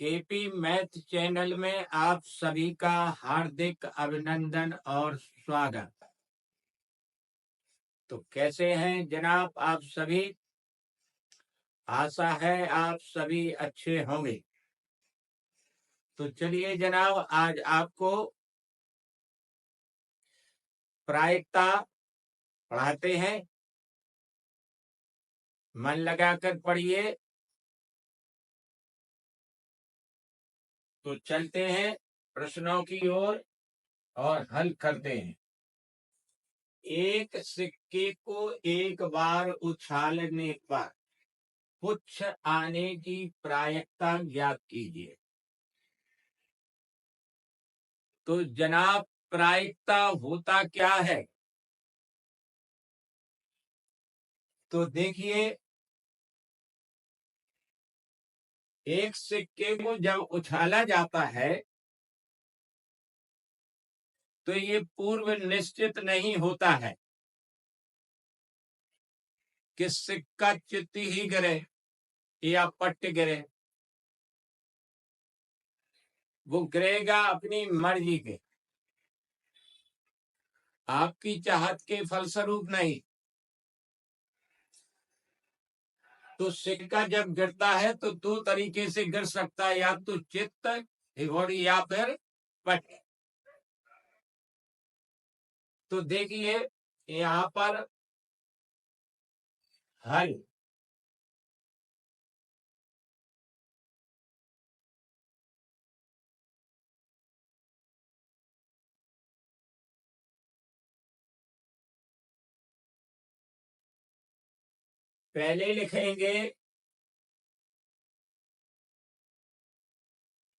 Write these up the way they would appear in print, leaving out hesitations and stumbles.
KP math channel में आप सभी का हार्दिक अभिनंदन और स्वागत। तो कैसे हैं जनाब आप सभी? आशा है आप सभी अच्छे होंगे। तो चलिए जनाब, आज आपको प्रायिकता पढ़ाते हैं। मन लगाकर पढ़िए। तो चलते हैं प्रश्नों की ओर और हल करते हैं। एक सिक्के को एक बार उछालने पर पुच्छ आने की प्रायिकता ज्ञात कीजिए। तो जनाब, प्रायिकता होता क्या है? तो देखिए, एक सिक्के को जब उछाला जाता है तो ये पूर्व निश्चित नहीं होता है कि सिक्का चित्ती ही गिरे या पट्ट गिरे। वो गिरेगा अपनी मर्जी के, आपकी चाहत के फलस्वरूप नहीं। तो सिक्का जब गिरता है तो दो तरीके से गिर सकता है, या तो चित्त हिगोड़ी या फिर पट। तो देखिए यहाँ पर हल। पहले लिखेंगे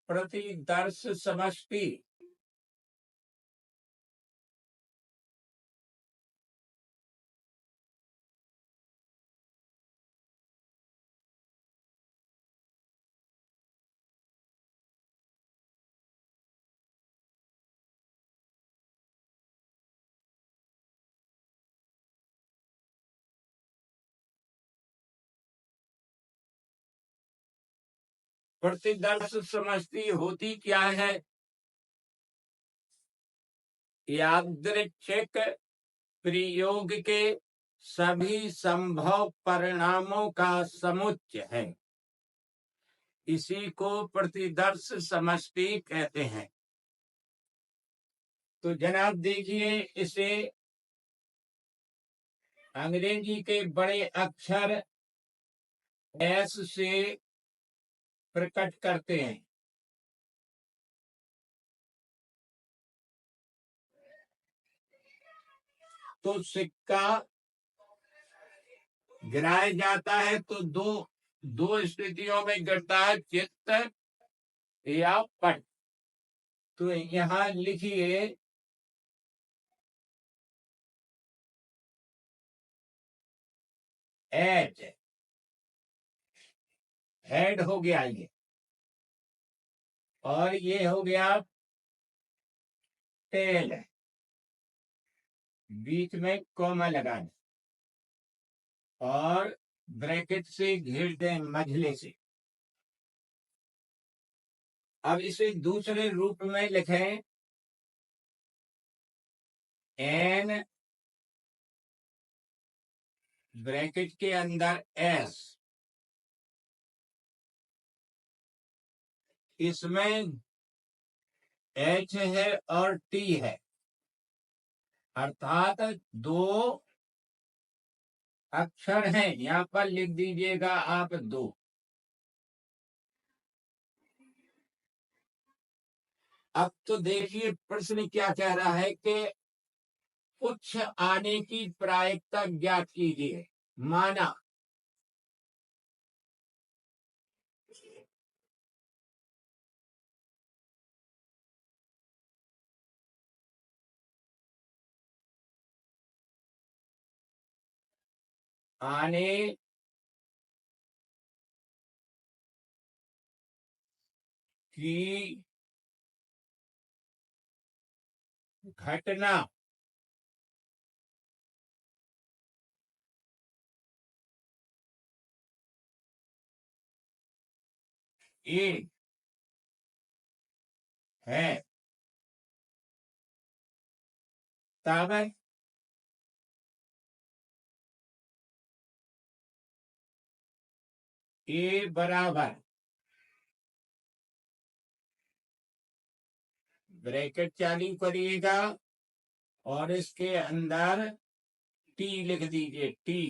प्रतिदर्श समष्टि। प्रतिदर्श समष्टि होती क्या है? यादृच्छिक प्रयोग के सभी संभव परिणामों का समुच्चय है। इसी को प्रतिदर्श समष्टि कहते हैं। तो जनाब देखिए, इसे अंग्रेजी के बड़े अक्षर एस से प्रकट करते हैं। तो सिक्का गिराया जाता है तो दो दो स्थितियों में गिरता है, चित्त या पट। तो यहाँ लिखिए एच, हेड हो गया ये, और ये हो गया टेल। बीच में कॉमा लगाना और ब्रैकेट से घेर दें मझले से। अब इसे दूसरे रूप में लिखें एन ब्रैकेट के अंदर एस। इसमें एच है और टी है, अर्थात दो अक्षर हैं। यहां पर लिख दीजिएगा आप दो। अब तो देखिए प्रश्न क्या कह रहा है कि पुच्छ आने की प्रायिकता ज्ञात कीजिए। माना आने की घटना ए है। तब ए बराबर ब्रैकेट चालू करिएगा और इसके अंदर टी लिख दीजिए। टी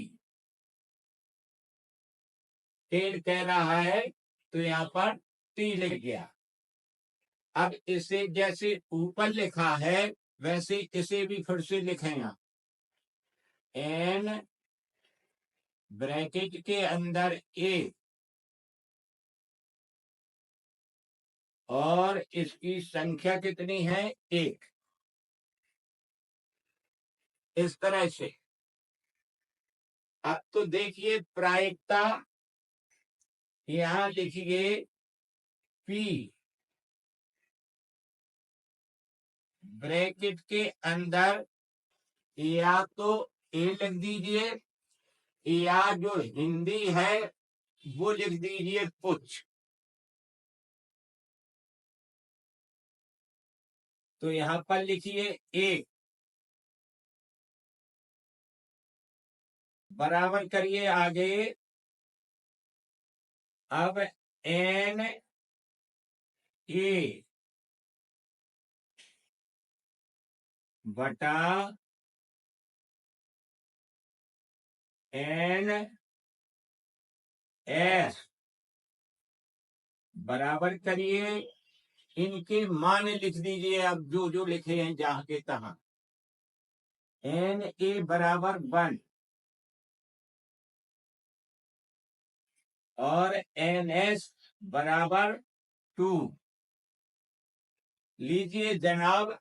टेढ़ कह रहा है तो यहाँ पर टी लिख गया। अब इसे जैसे ऊपर लिखा है वैसे इसे भी फिर से लिखेंगे। एन ब्रैकेट के अंदर ए और इसकी संख्या कितनी है? 1। इस तरह से। अब तो देखिए प्रायिकता, यहां लिखिए पी ब्रैकेट के अंदर या तो ए लिख दीजिए या जो हिंदी है वो लिख दीजिए पुच्छ। तो यहां पर लिखिए ए बराबर करिए आगे। अब एन ए बटा एन एस बराबर करिए। इनके मान लिख दीजिए अब जो जो लिखे हैं जहां के तहां। एन ए बराबर 1 और एन एस बराबर 2। लीजिए जनाब,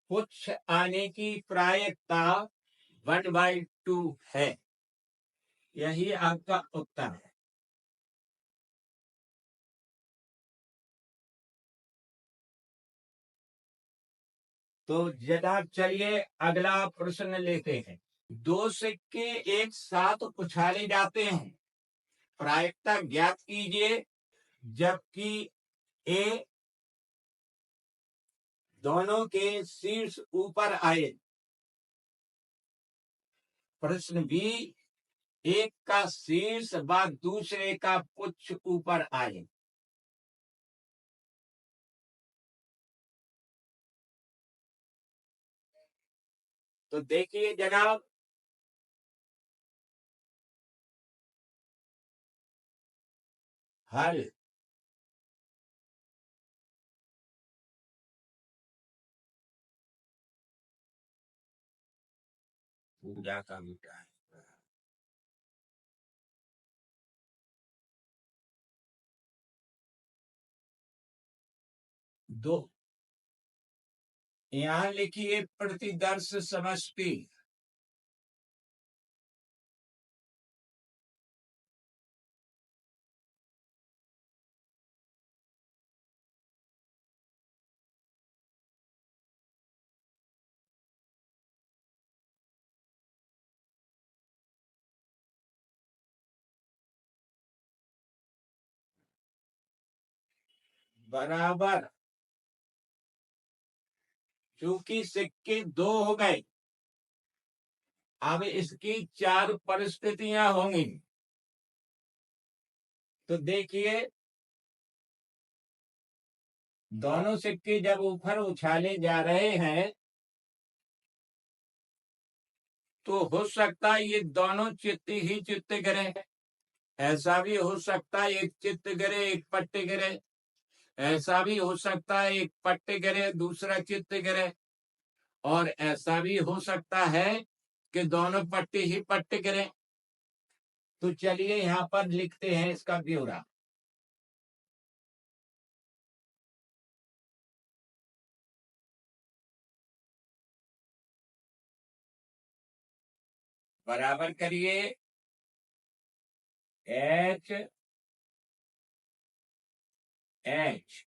पुच्छ आने की प्रायिकता 1/2 है। यही आपका उत्तर है। तो जनाब चलिए अगला प्रश्न लेते हैं। दो सिक्के एक साथ उछाले जाते हैं, प्रायिकता ज्ञात कीजिए जबकि ए दोनों के शीर्ष ऊपर आए। प्रश्न बी, एक का शीर्ष व दूसरे का पुच्छ ऊपर आए। तो देखिए जनाब, हल पूजा का बेटा है। दो यहां लिखिए प्रतिदर्श समष्टि। बराबर, चूंकि सिक्के 2 हो गए, अब इसकी 4 परिस्थितियां होंगी। तो देखिए, दोनों सिक्के जब ऊपर उछाले जा रहे हैं तो हो सकता है ये दोनों चित्त ही चित्त गिरे। ऐसा भी हो सकता है एक चित्त गिरे एक पट्टे गिरे। ऐसा भी हो सकता है एक पट्टे गिरे दूसरा चित्त गिरे। और ऐसा भी हो सकता है कि दोनों पट्टे ही पट्टे गिरे। तो चलिए यहाँ पर लिखते हैं इसका ब्यौरा। बराबर करिए H H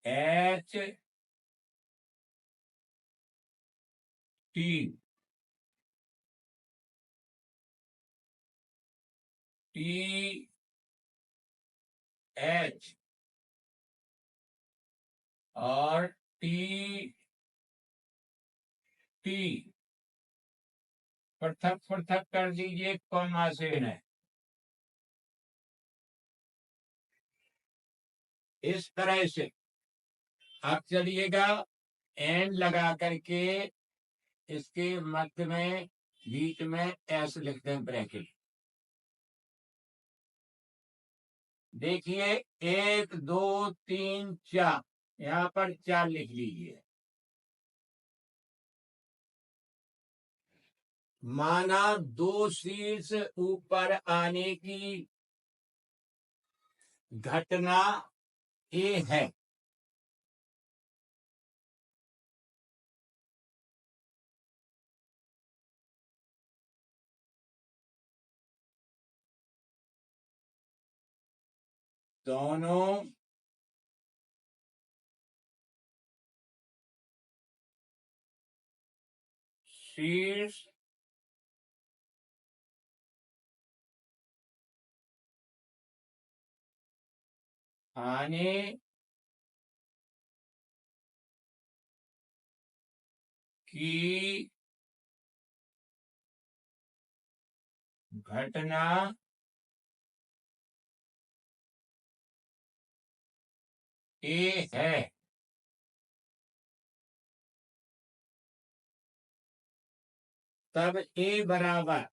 H T T H और टी टी पृथक पृथक कर दीजिए, कॉमा से है। इस तरह से आप चलिएगा, एन लगा करके इसके मध्य में बीच में एस लिख दें ब्रैकेट। देखिए 1 2 3 4, यहाँ पर 4 लिख लीजिए। माना 2 शीर्ष ऊपर आने की घटना ए है। दोनों शीर्ष आने की घटना ए है। तब ए बराबर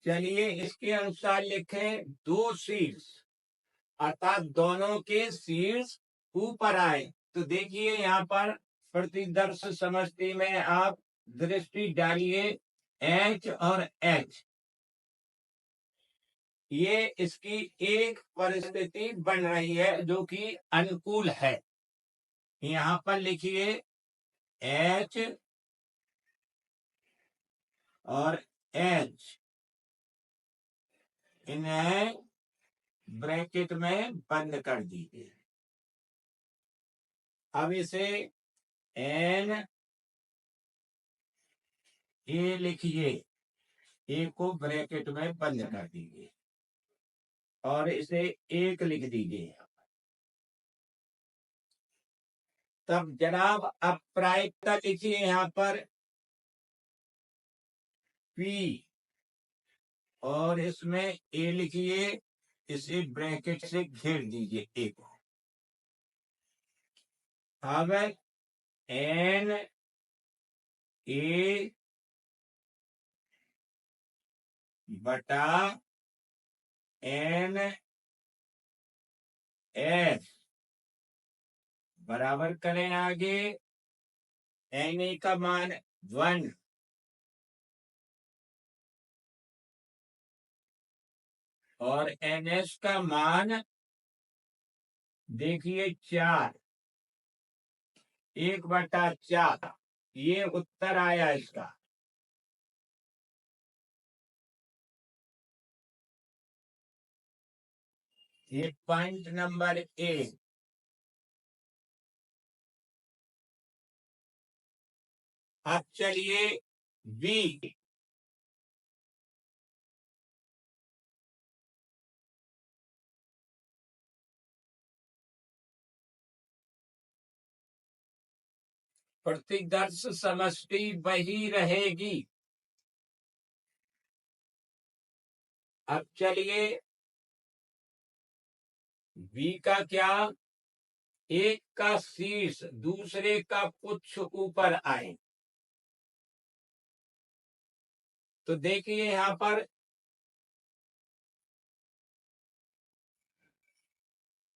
चलिए इसके अनुसार लिखें 2 शीर्ष, अर्थात दोनों के शीर्ष ऊपर आए। तो देखिए यहाँ पर प्रतिदर्श समष्टि में आप दृष्टि डालिए, एच और एच, ये इसकी एक परिस्थिति बन रही है जो कि अनुकूल है। यहाँ पर लिखिए एच और एच, इन्हें ब्रैकेट में बंद कर दीजिए। अब इसे एन ए लिखिए, ए को ब्रैकेट में बंद कर दीजिए और इसे 1 लिख दीजिए। तब जनाब अब प्रायिकता लिखिए यहाँ पर पी और इसमें ए लिखिए, इसे ब्रैकेट से घेर दीजिए ए को। अब एन ए बटा एन एस बराबर करें आगे, एन ए का मान 1 और एन एस का मान देखिए 4, 1/4, ये उत्तर आया इसका। ये पॉइंट नंबर 1। अब चलिए बी, प्रतिदर्श समष्टि वही रहेगी। अब चलिए बी का क्या, एक का शीर्ष दूसरे का पुच्छ ऊपर आए। तो देखिए यहाँ पर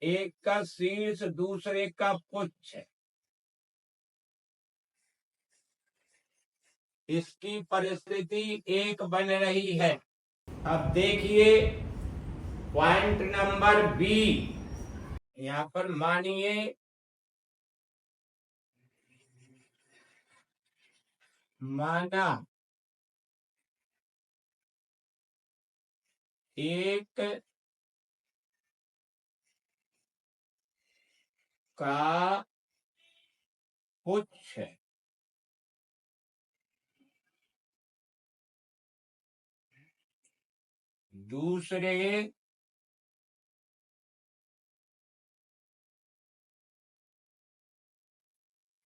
एक का शीर्ष दूसरे का पुच्छ, इसकी परिस्थिति 1 बन रही है। अब देखिए पॉइंट नंबर बी, यहाँ पर मानिए माना एक का पुच्छ दूसरे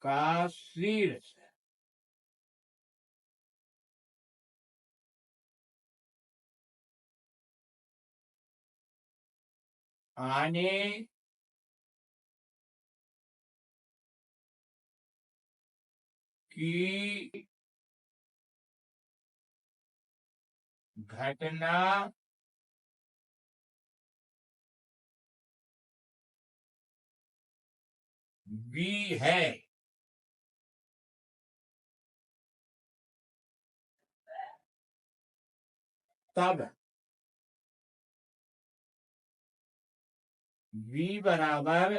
का शीर्ष आने की घटना भी है। तब v बराबर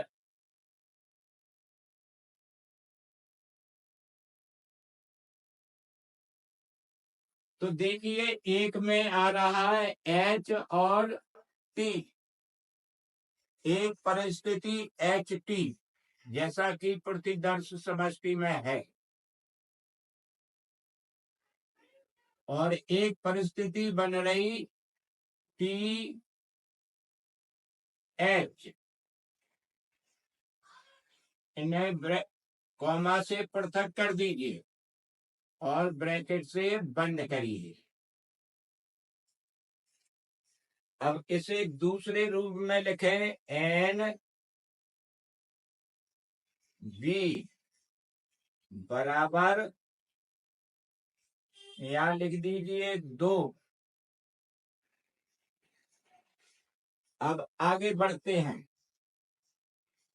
तो देखिए एक में आ रहा है h और t, एक परिस्थिति एच टी जैसा कि प्रतिदर्श समष्टि में है, और एक परिस्थिति बन रही टी एच। इन्हें कॉमा से पृथक कर दीजिए और ब्रैकेट से बंद करिए। अब इसे दूसरे रूप में लिखें, एन वी बराबर, यहां लिख दीजिए 2। अब आगे बढ़ते हैं।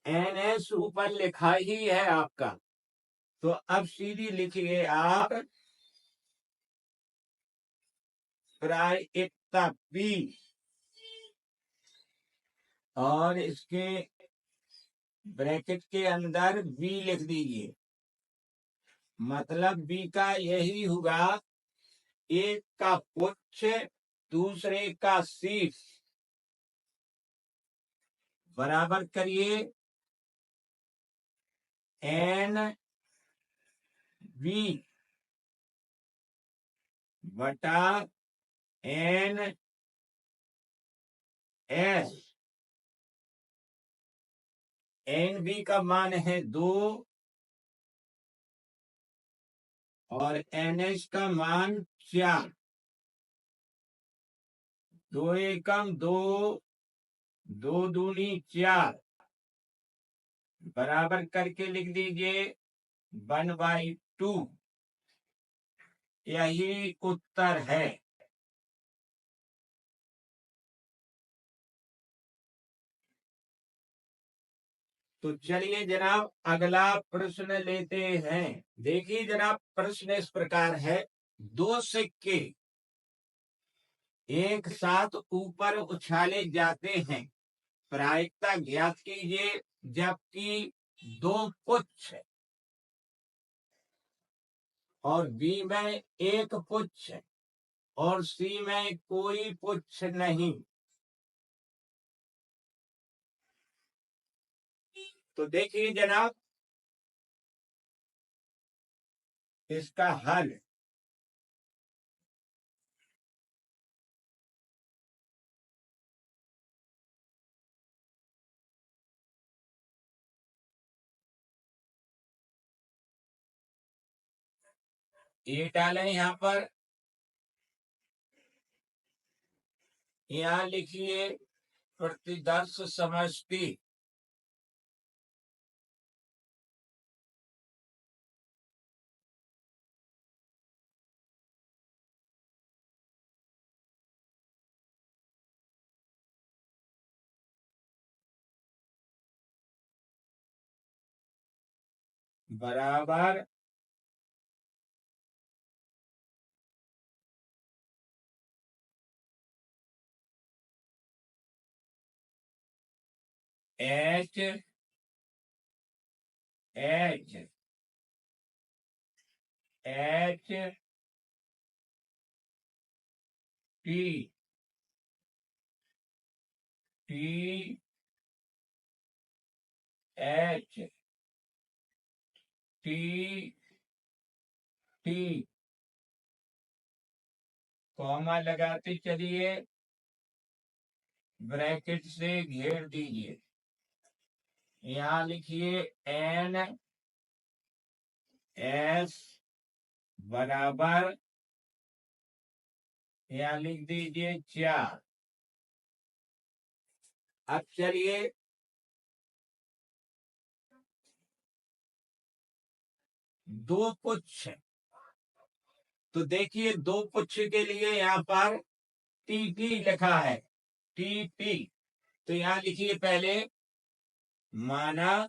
एन एस ऊपर लिखा ही है आपका, तो अब सीधी लिखिए आप प्रायिकता पी और इसके ब्रैकेट के अंदर बी लिख दीजिए। मतलब बी का यही होगा, एक का पुच्छ दूसरे का शीर्ष बराबर करिए एन वी बटा एन एस। एन बी का मान है 2 और एन एस का मान 4। 2 एकम 2, 2 दूनी 4 बराबर करके लिख दीजिए 1/2। यही उत्तर है। तो चलिए जनाब अगला प्रश्न लेते हैं। देखिए जनाब प्रश्न इस प्रकार है, 2 सिक्के एक साथ ऊपर उछाले जाते हैं, प्रायिकता ज्ञात कीजिए जबकि 2 पुच्छ और बी में 1 पुच्छ और सी में कोई पुच्छ नहीं। तो देखिए जनाब इसका हल, ये डालें यहां पर, यहां लिखिए प्रतिदर्श समष्टि बराबर H H H T T H T T, comma लगाते चलिए ब्रैकेट से घेर दीजिए। यहां लिखिए एन एस बराबर, यहां लिख दीजिए 4। अब चलिए दो पुच्छ, तो देखिए दो पुच्छ के लिए यहाँ पर टी टी लिखा है, टी टी। तो यहां लिखिए पहले माना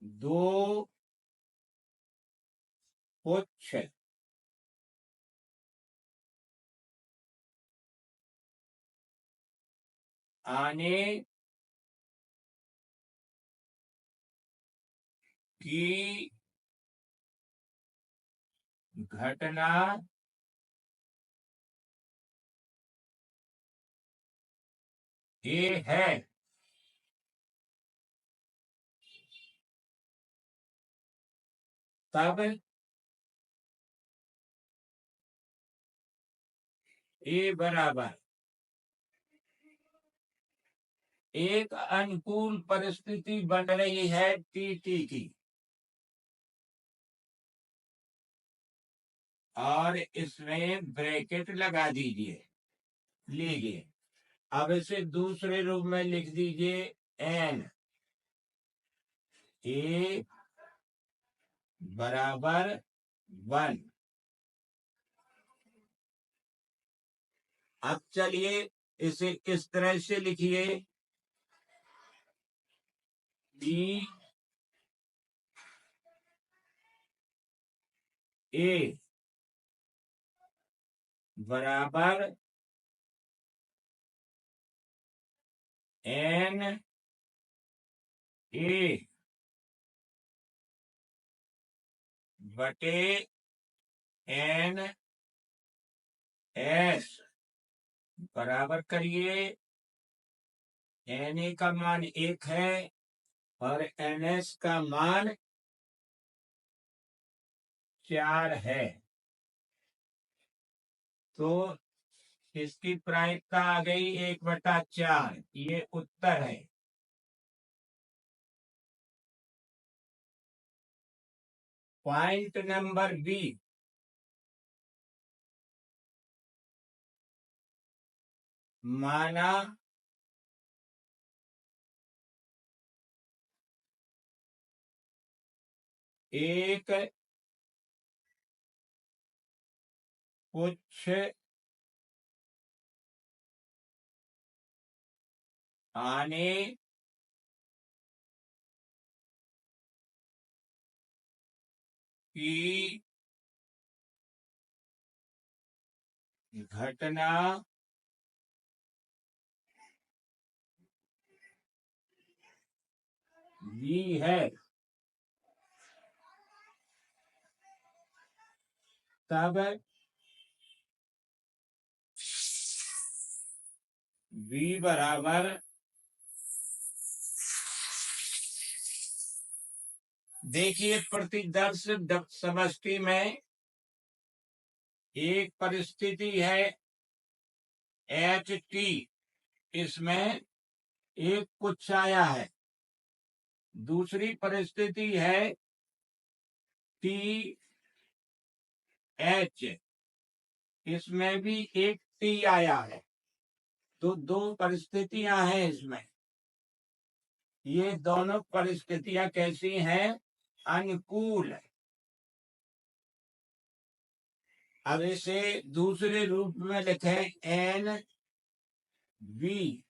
दो पुच्छ आने की घटना ये है। तब ए बराबर एक अनुकूल परिस्थिति बन रही है टीटी की, और इसमें ब्रैकेट लगा दीजिए। लीजिए अब इसे दूसरे रूप में लिख दीजिए एन ए बराबर 1। अब चलिए इसे इस तरह से लिखिए डी ए बराबर एन ए बटे एन एस बराबर करिए। एन ए का मान 1 है और एन एस का मान 4 है, तो इसकी प्रायिकता आ गई 1/4। ये उत्तर है। पॉइंट नंबर बी, माना एक पुच्छ आने की घटना भी है। तब बी बराबर, देखिए प्रतिदर्श समष्टि में एक परिस्थिति है एच टी, इसमें एक पुच्छ आया है। दूसरी परिस्थिति है टी एच, इसमें भी एक टी आया है। तो दो परिस्थितियां हैं इसमें। ये दोनों परिस्थितियां कैसी हैं? अनुकूल। अब इसे दूसरे रूप में लिखें एन वी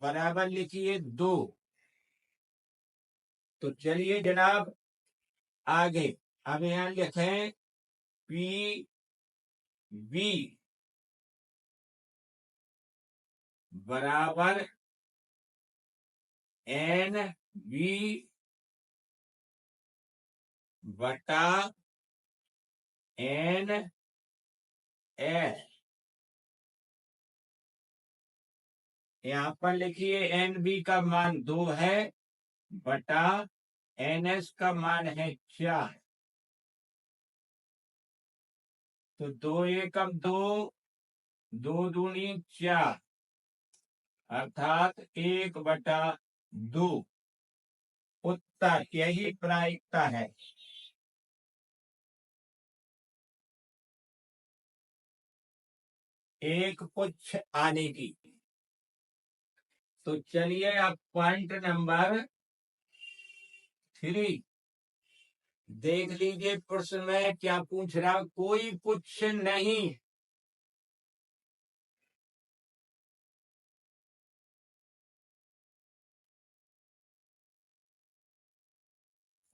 बराबर लिखिए 2। तो चलिए जनाब आगे, अब यहां लिखें पी वी बराबर एन वी बटा एन एस। यहाँ पर लिखिए एन बी का मान 2 है बटा एन एस का मान है 4। तो 2 एकम 2, 2 दूनी 4, अर्थात 1/2 उत्तर। यही प्रायिकता है। एक पुच्छ आने की। तो चलिए अब पॉइंट नंबर 3 देख लीजिए। प्रश्न में क्या पूछ रहा, कोई पुच्छ नहीं।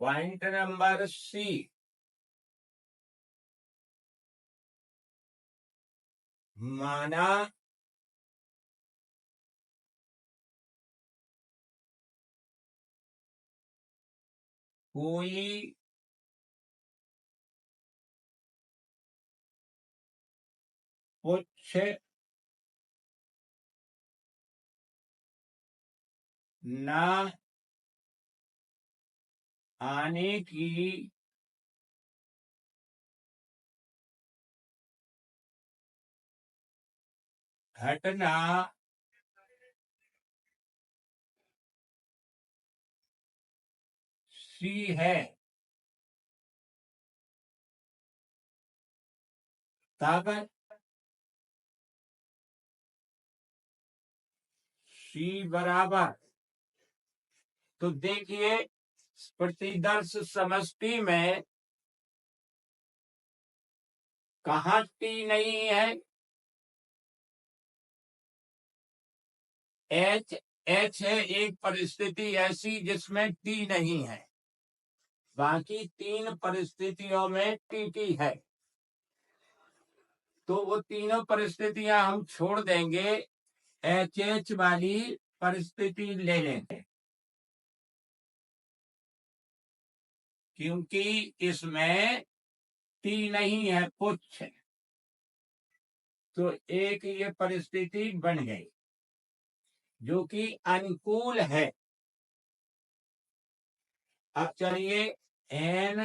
पॉइंट नंबर सी, माना कोई पुच्छ न आने की घटना सी है। तब सी बराबर, तो देखिए प्रतिदर्श समष्टि में कहाँ टी नहीं है। एच एच है एक परिस्थिति ऐसी जिसमें टी नहीं है, बाकी 3 परिस्थितियों में टी है। तो वो तीनों परिस्थितियां हम छोड़ देंगे, एच वाली परिस्थिति ले लेंगे, क्योंकि इसमें टी नहीं है, पुच्छ है। तो एक ये परिस्थिति बन गई जो कि अनुकूल है। अब चलिए एन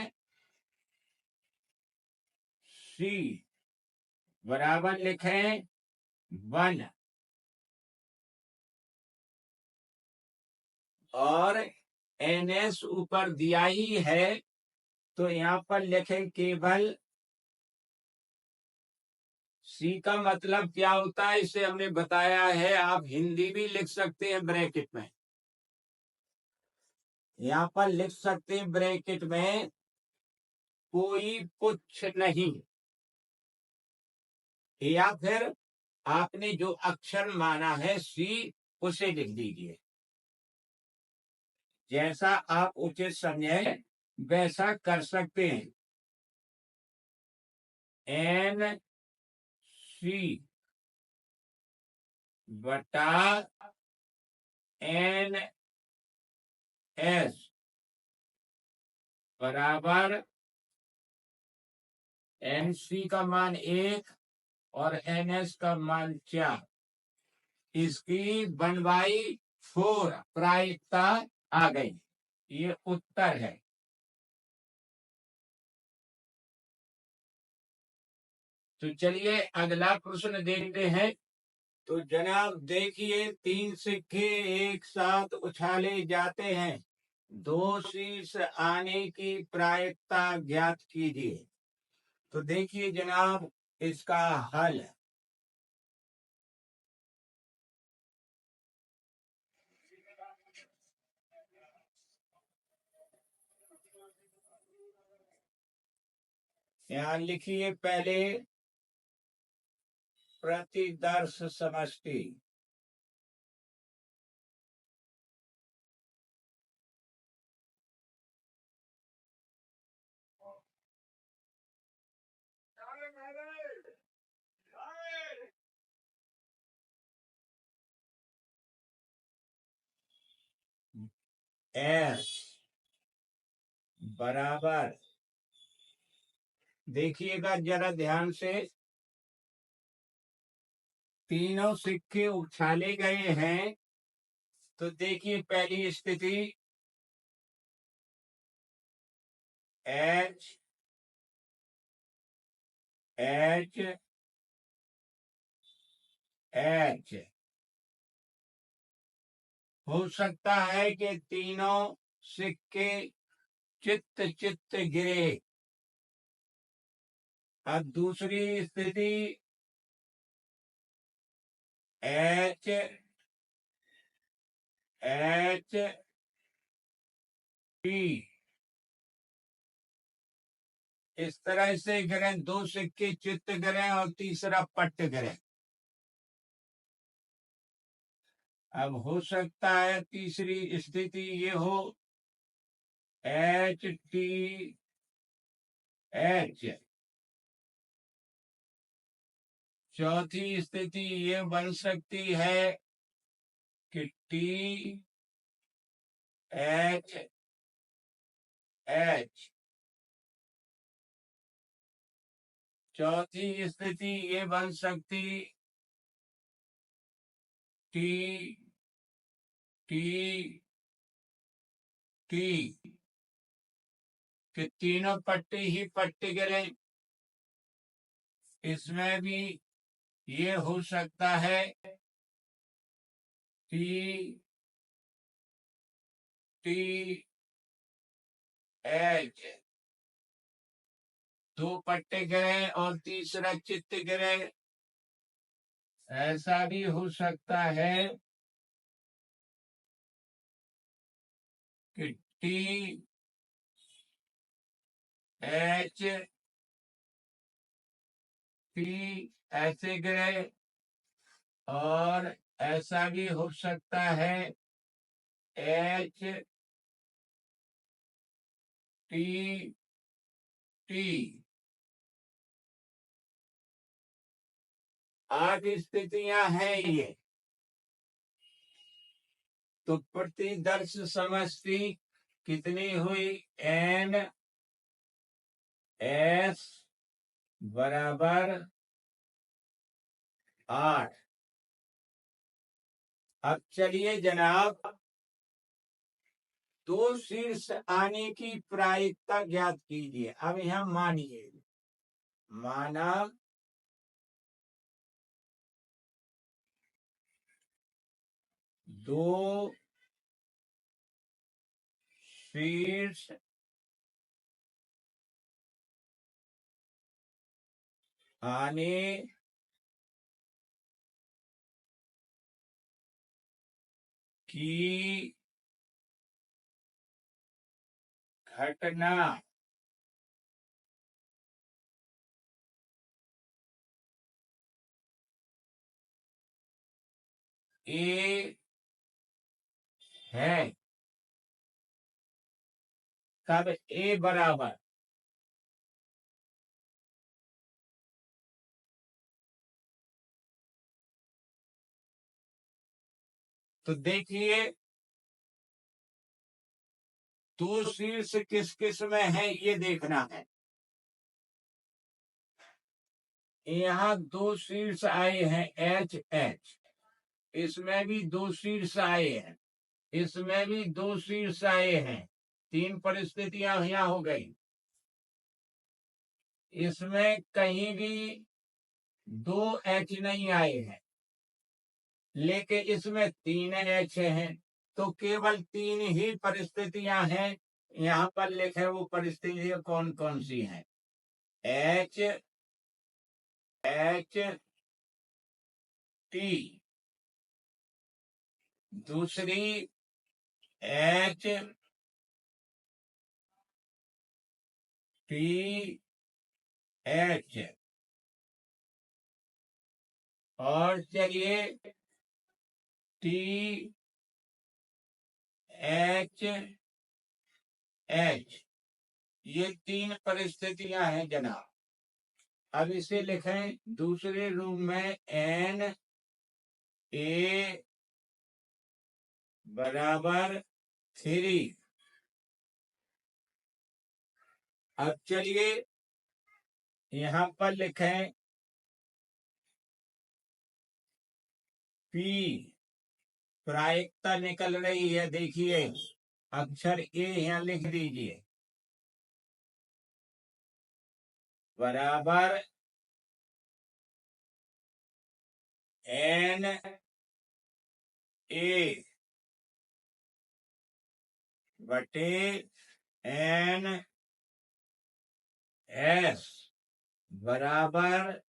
सी बराबर लिखें 1 और एन एस ऊपर दिया ही है, तो यहां पर लिखें केवल सी का मतलब क्या होता है इसे हमने बताया है। आप हिंदी भी लिख सकते हैं ब्रैकेट में, यहां पर लिख सकते हैं ब्रैकेट में कोई पुच्छ नहीं, या फिर आपने जो अक्षर माना है सी उसे लिख दीजिए। जैसा आप उचित समझे वैसा कर सकते हैं। एन सी बटा एन एस बराबर एन सी का मान 1 और एन एस का मान 4। इसकी 1/4 प्रायिकता आ गई। ये उत्तर है। तो चलिए अगला प्रश्न देखते हैं। तो जनाब देखिए 3 सिक्के एक साथ उछाले जाते हैं, 2 शीश आने की प्रायिकता ज्ञात कीजिए। तो देखिए जनाब इसका हल, यहाँ लिखिए पहले प्रतिदर्श समष्टि। एस बराबर, देखिएगा जरा ध्यान से, तीनों सिक्के उछाले गए हैं। तो देखिए पहली स्थिति एच एच एच। हो सकता है कि तीनों सिक्के चित्त चित्त गिरे। अब दूसरी स्थिति एच एच टी, इस तरह से गिरे, दो सिक्के चित्त गिरे और तीसरा पट्ट गिरे। अब हो सकता है तीसरी स्थिति ये हो एच टी एच। चौथी स्थिति ये बन सकती है कि टी एच एच। चौथी स्थिति ये बन सकती टी टी टी, कि तीनों पट्टे ही पट्टे गिरे। इसमें भी ये हो सकता है टी टी एच, दो पट्टे गिरे और तीसरा चित्त गिरे। ऐसा भी हो सकता है कि टी एच टी ऐसे गिरे, और ऐसा भी हो सकता है एच टी टी। 8 स्थितियां हैं ये। तो प्रतिदर्श समष्टि कितनी हुई? एन एस बराबर 8। अब चलिए जनाब, दो शीर्ष आने की प्रायिकता ज्ञात कीजिए। अब यहां मानिए, माना दो शीर्ष आने की घटना ए है, तब ए बराबर तो देखिए दो शीर्ष किस किस में है ये देखना है। यहाँ दो शीर्ष आए हैं एच एच, इसमें भी दो शीर्ष आए हैं, इसमें भी दो शीर्ष आए हैं। 3 परिस्थितियां यहाँ हो गई। इसमें कहीं भी 2 एच नहीं आए हैं, लेकिन इसमें 3 एच हैं। तो केवल 3 ही परिस्थितियां हैं। यहाँ पर लिखे वो परिस्थितियां कौन कौन सी हैं? एच एच टी, दूसरी एच टी एच, और चलिए टी एच एच, ये 3 परिस्थितियां हैं जनाब। अब इसे लिखें दूसरे रूप में एन ए बराबर 3। अब चलिए यहां पर लिखें पी, प्रायिकता निकल रही है, देखिए अक्षर ए यहां लिख दीजिए, बराबर एन ए बटे एन एस बराबर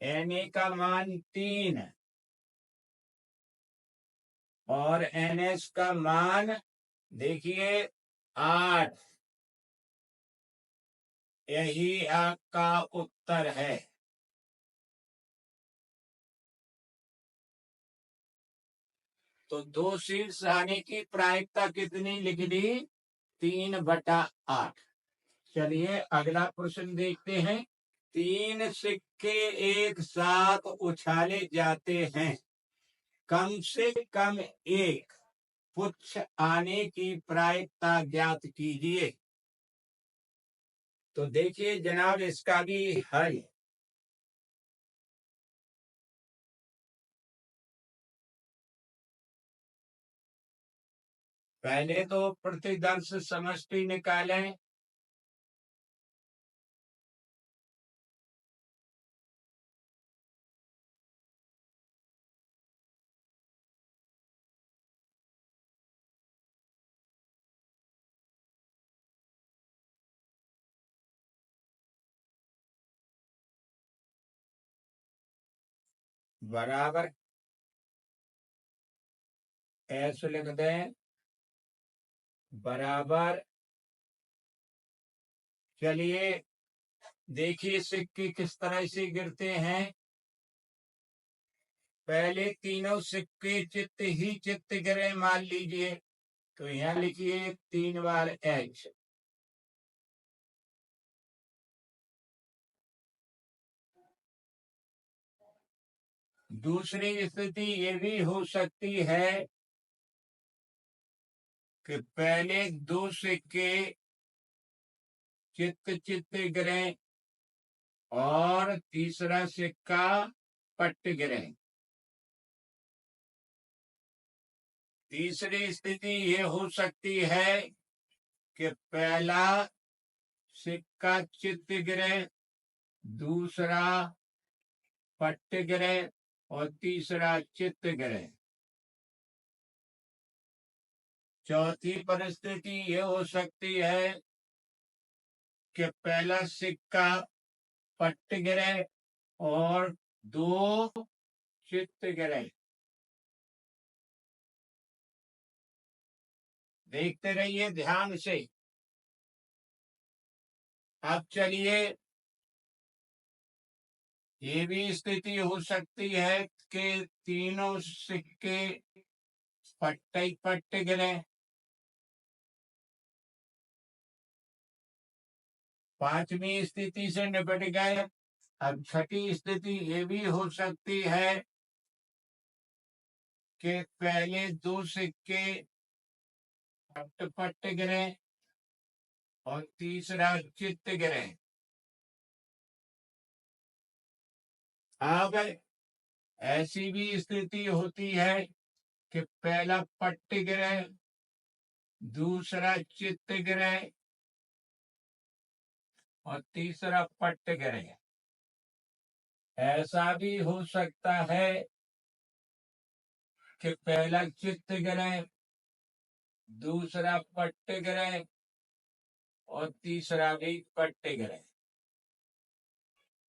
एन ए का मान 3 और एन एस का मान देखिए 8। यही आपका उत्तर है। तो 2 शीर्ष आने की प्रायिकता कितनी लिख दी? 3/8। चलिए अगला प्रश्न देखते हैं। 3 सिक्के एक साथ उछाले जाते हैं, कम से कम एक पुच्छ आने की प्रायिकता ज्ञात कीजिए। तो देखिए जनाब इसका भी हल। पहले तो प्रतिदर्श समष्टि निकालें। बराबर ऐसे लिख दें बराबर। चलिए देखिए सिक्के किस तरह से गिरते हैं। पहले तीनों सिक्के चित्त ही चित्त गिरे मान लीजिए, तो यहां लिखिए 3 बार एच। दूसरी स्थिति ये भी हो सकती है कि पहले 2 सिक्के चित्त चित्त गिरे और तीसरा सिक्का पट्ट गिरे। तीसरी स्थिति ये हो सकती है कि पहला सिक्का चित्त गिरे, दूसरा पट्ट गिरे और तीसरा चित्त गिरे। चौथी परिस्थिति ये हो सकती है कि पहला सिक्का पट्ट गिरे और 2 चित्त गिरे। देखते रहिए ध्यान से। अब चलिए ये भी स्थिति हो सकती है कि तीनों सिक्के पट्ट गिरे। 5वीं स्थिति से निपट गए। अब 6ठी स्थिति ये भी हो सकती है कि पहले 2 सिक्के पट्ट गिरे और तीसरा चित्त गिरे। अब ऐसी भी स्थिति होती है कि पहला पट्ट गिरे, दूसरा चित्त गिरे और तीसरा पट्ट गिरे। ऐसा भी हो सकता है कि पहला चित्त गिरे, दूसरा पट्ट गिरे और तीसरा भी पट्ट गिरे।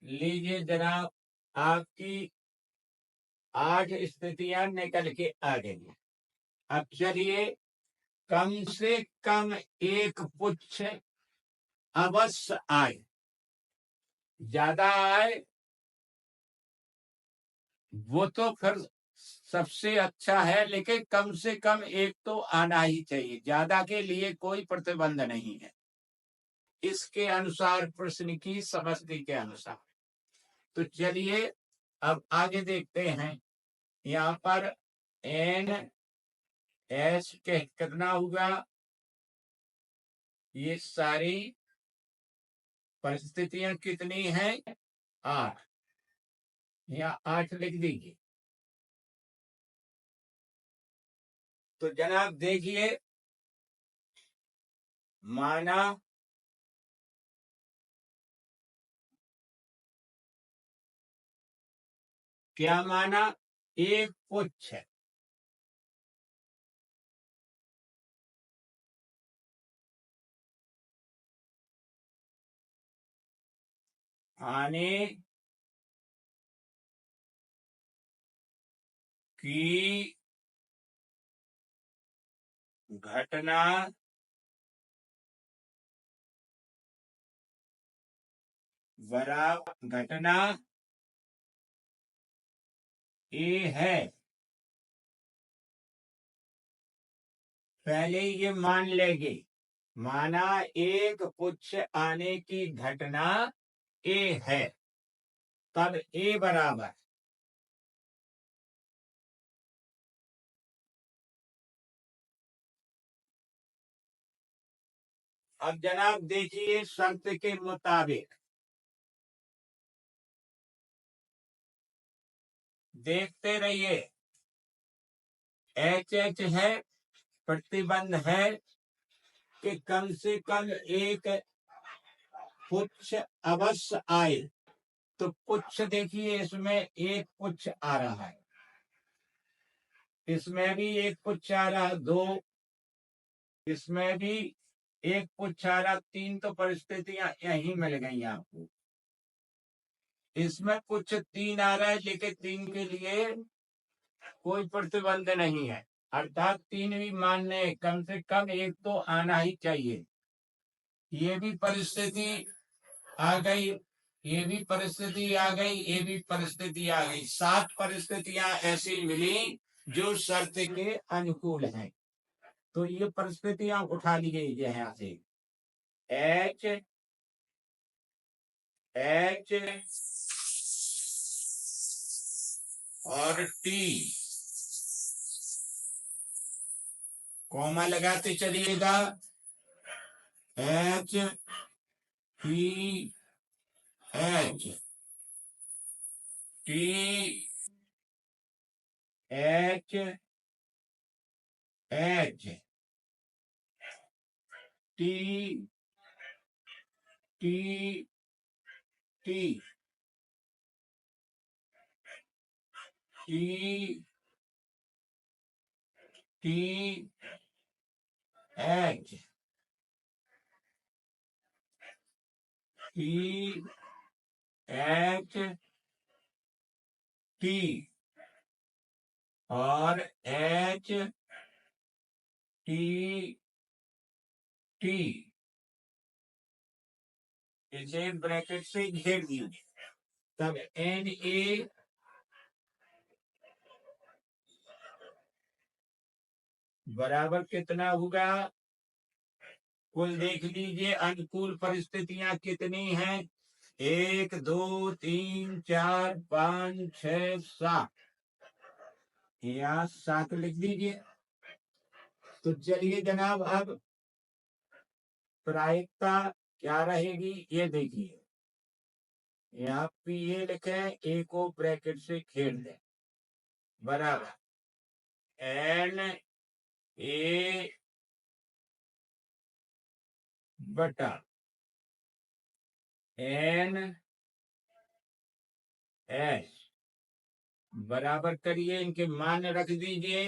लीजिए जनाब आपकी 8 स्थितियां निकल के आ गई। अब चलिए कम से कम एक पुच्छ अवश्य आए। ज्यादा आए वो तो फिर सबसे अच्छा है, लेकिन कम से कम एक तो आना ही चाहिए। ज्यादा के लिए कोई प्रतिबंध नहीं है, इसके अनुसार प्रश्न की समझने के अनुसार। तो चलिए अब आगे देखते हैं। यहाँ पर एन एस के कितना होगा? ये सारी परिस्थितियां कितनी हैं? 8। या 8 लिख दीजिए। तो जनाब देखिए माना क्या माना? एक पुच्छ। आने की घटना घटना ए है। पहले ये मान लेंगे, माना एक पुच्छ आने की घटना ए है, तब ए बराबर अब जनाब देखिए शर्त के मुताबिक देखते रहिए। एच एच है, प्रतिबंध है कि कम से कम एक पुच्छ अवश्य आए। तो पुच्छ देखिए, इसमें एक पुच्छ आ रहा है, इसमें भी एक पुच्छ आ रहा है, दो, इसमें भी एक पुच्छ आ रहा, तीन। तो परिस्थितियां यही मिल गई आपको। इसमें पुच्छ तीन आ रहा है, लेकिन तीन के लिए कोई प्रतिबंध नहीं है, अर्थात तीन भी मान्य है, कम से कम एक तो आना ही चाहिए। ये भी परिस्थिति आ गई, ये भी परिस्थिति आ गई, ये भी परिस्थिति आ गई। 7 परिस्थितियां ऐसी मिली जो शर्त के अनुकूल हैं। तो ये परिस्थितियां उठा ली गई यहाँ से। एच एच और टी, कॉमा लगाते चलिएगा। H T H T H H T T T T T H T H T और एच टी टी, इसे ब्रैकेट से घेर दीजिए। तब एन ए बराबर कितना होगा? कुल देख लीजिए अनुकूल परिस्थितियां कितनी हैं। 1 2 3 4 5 6 7, या 7 लिख दीजिए। तो चलिए जनाब, अब प्रायिकता क्या रहेगी ये देखिए। यहाँ पे ये लिखे, ए को ब्रैकेट से घेर दें, बराबर एन ए बटा एन एस, बराबर करिए, इनके मान रख दीजिए।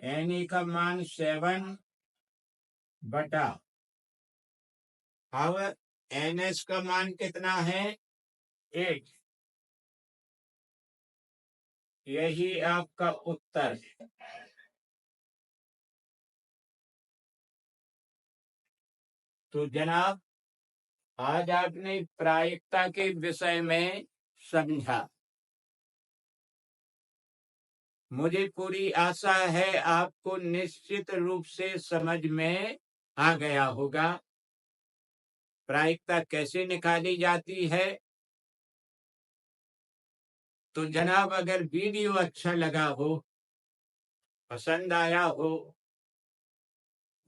एन ए का मान 7 बटा, अब एन एस का मान कितना है? 8। यही आपका उत्तर है। तो जनाब आज आपने प्रायिकता के विषय में समझा। मुझे पूरी आशा है आपको निश्चित रूप से समझ में आ गया होगा प्रायिकता कैसे निकाली जाती है। तो जनाब अगर वीडियो अच्छा लगा हो, पसंद आया हो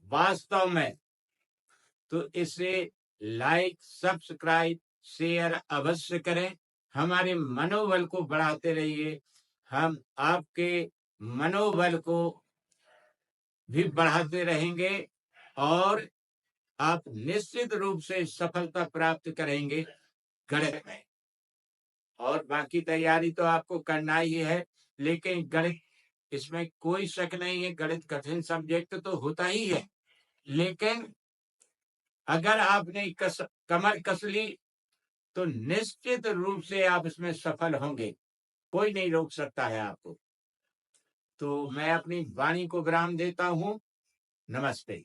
वास्तव में, तो इसे लाइक, सब्सक्राइब, शेयर अवश्य करें। हमारे मनोबल को बढ़ाते रहिए, हम आपके मनोबल को भी बढ़ाते रहेंगे और आप निश्चित रूप से सफलता प्राप्त करेंगे गणित में। और बाकी तैयारी तो आपको करना ही है, लेकिन गणित, इसमें कोई शक नहीं है, गणित कठिन सब्जेक्ट तो होता ही है, लेकिन अगर आपने कमर कस ली तो निश्चित रूप से आप इसमें सफल होंगे, कोई नहीं रोक सकता है आपको। तो मैं अपनी वाणी को विराम देता हूं। नमस्ते।